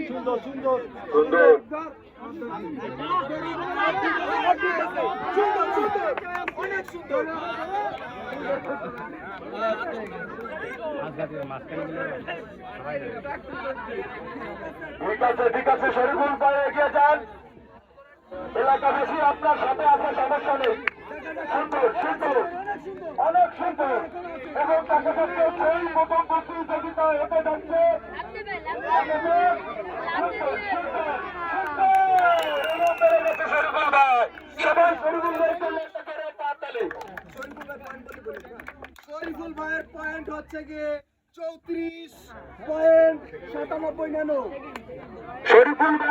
সুন্দর সুন্দর অনেক সুন্দর। ঠিক আছে শরীফুল ভাই এগিয়ে যান। এলাকাবাসী আপনার সাথে আছে, সমস্যা নেই। সুন্দর সুন্দর অনেক সুন্দর এবং তাকে দেখতে সেই প্রথম প্রতিযোগিতা হতে যাচ্ছে। শরীফুল ভাইয়ের পয়েন্ট হচ্ছে গিয়ে 34.97 শরীফুল ভাই